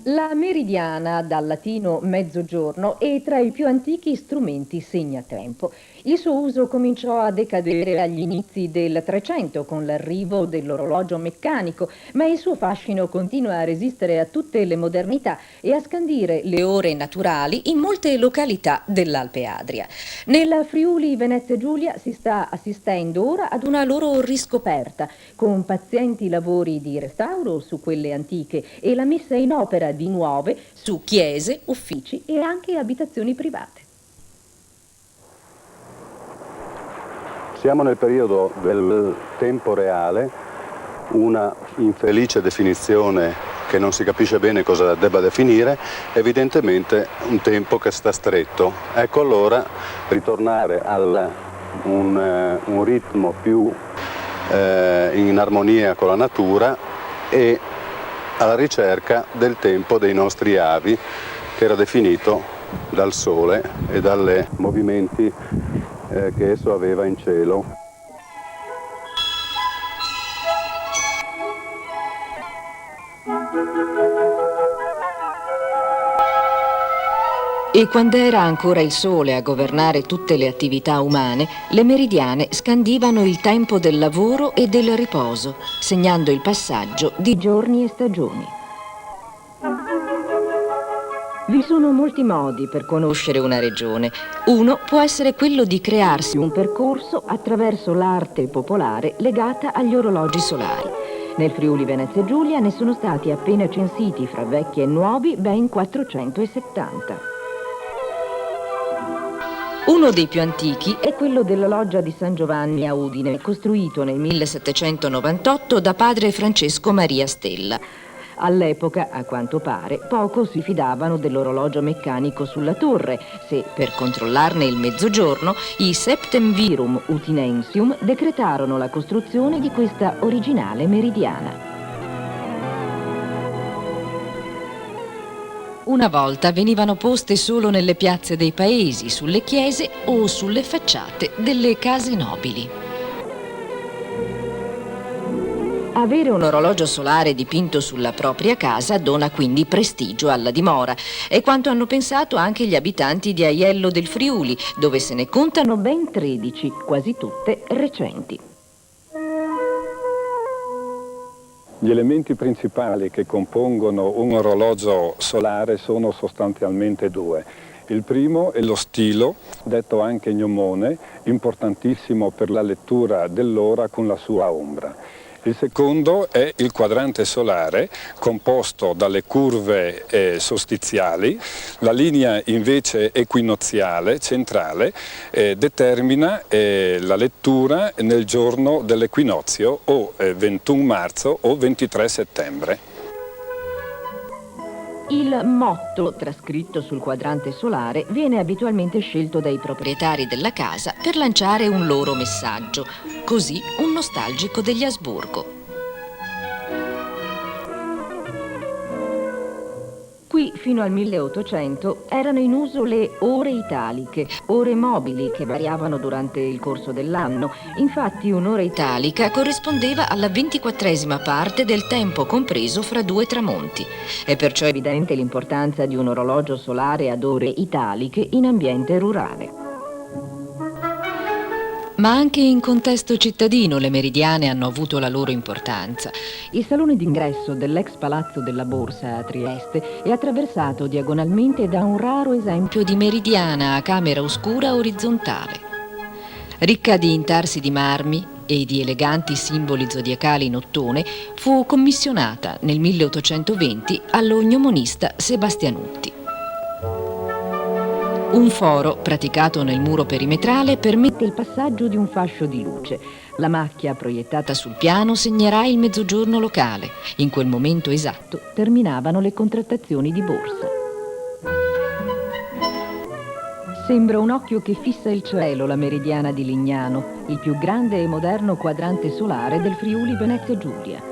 La meridiana, dal latino mezzogiorno, è tra i più antichi strumenti segnatempo. Il suo uso cominciò a decadere agli inizi del Trecento con l'arrivo dell'orologio meccanico, ma il suo fascino continua a resistere a tutte le modernità e a scandire le ore naturali in molte località dell'Alpe Adria. Nella Friuli Venezia Giulia si sta assistendo ora ad una loro riscoperta, con pazienti lavori di restauro su quelle antiche e la messa in opera di nuove su chiese, uffici e anche abitazioni private. Siamo nel periodo del tempo reale, una infelice definizione che non si capisce bene cosa debba definire, evidentemente un tempo che sta stretto. Ecco allora ritornare a un ritmo più in armonia con la natura e alla ricerca del tempo dei nostri avi, che era definito dal sole e dai movimenti che esso aveva in cielo. E quando era ancora il sole a governare tutte le attività umane, le meridiane scandivano il tempo del lavoro e del riposo, segnando il passaggio di giorni e stagioni. Vi sono molti modi per conoscere una regione. Uno può essere quello di crearsi un percorso attraverso l'arte popolare legata agli orologi solari. Nel Friuli Venezia Giulia ne sono stati appena censiti fra vecchi e nuovi ben 470. Uno dei più antichi è quello della loggia di San Giovanni a Udine, costruito nel 1798 da padre Francesco Maria Stella. All'epoca, a quanto pare, poco si fidavano dell'orologio meccanico sulla torre, se per controllarne il mezzogiorno i Septemvirum Utinensium decretarono la costruzione di questa originale meridiana. Una volta venivano poste solo nelle piazze dei paesi, sulle chiese o sulle facciate delle case nobili. Avere un orologio solare dipinto sulla propria casa dona quindi prestigio alla dimora. È quanto hanno pensato anche gli abitanti di Aiello del Friuli, dove se ne contano ben 13, quasi tutte recenti. Gli elementi principali che compongono un orologio solare sono sostanzialmente due. Il primo è lo stilo, detto anche gnomone, importantissimo per la lettura dell'ora con la sua ombra. Il secondo è il quadrante solare, composto dalle curve solstiziali. La linea invece equinoziale, centrale, determina la lettura nel giorno dell'equinozio, o 21 marzo o 23 settembre. Il motto trascritto sul quadrante solare viene abitualmente scelto dai proprietari della casa per lanciare un loro messaggio, così un nostalgico degli Asburgo. Qui fino al 1800 erano in uso le ore italiche, ore mobili che variavano durante il corso dell'anno. Infatti un'ora italica corrispondeva alla 24esima parte del tempo compreso fra due tramonti. È perciò evidente l'importanza di un orologio solare ad ore italiche in ambiente rurale. Ma anche in contesto cittadino le meridiane hanno avuto la loro importanza. Il salone d'ingresso dell'ex Palazzo della Borsa a Trieste è attraversato diagonalmente da un raro esempio di meridiana a camera oscura orizzontale. Ricca di intarsi di marmi e di eleganti simboli zodiacali in ottone, fu commissionata nel 1820 allo gnomonista Sebastianutti. Un foro praticato nel muro perimetrale permette il passaggio di un fascio di luce. La macchia proiettata sul piano segnerà il mezzogiorno locale. In quel momento esatto terminavano le contrattazioni di borsa. Sembra un occhio che fissa il cielo la meridiana di Lignano, il più grande e moderno quadrante solare del Friuli Venezia Giulia.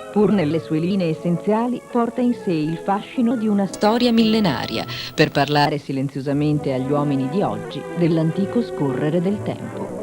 Pur nelle sue linee essenziali, porta in sé il fascino di una storia millenaria, per parlare silenziosamente agli uomini di oggi dell'antico scorrere del tempo.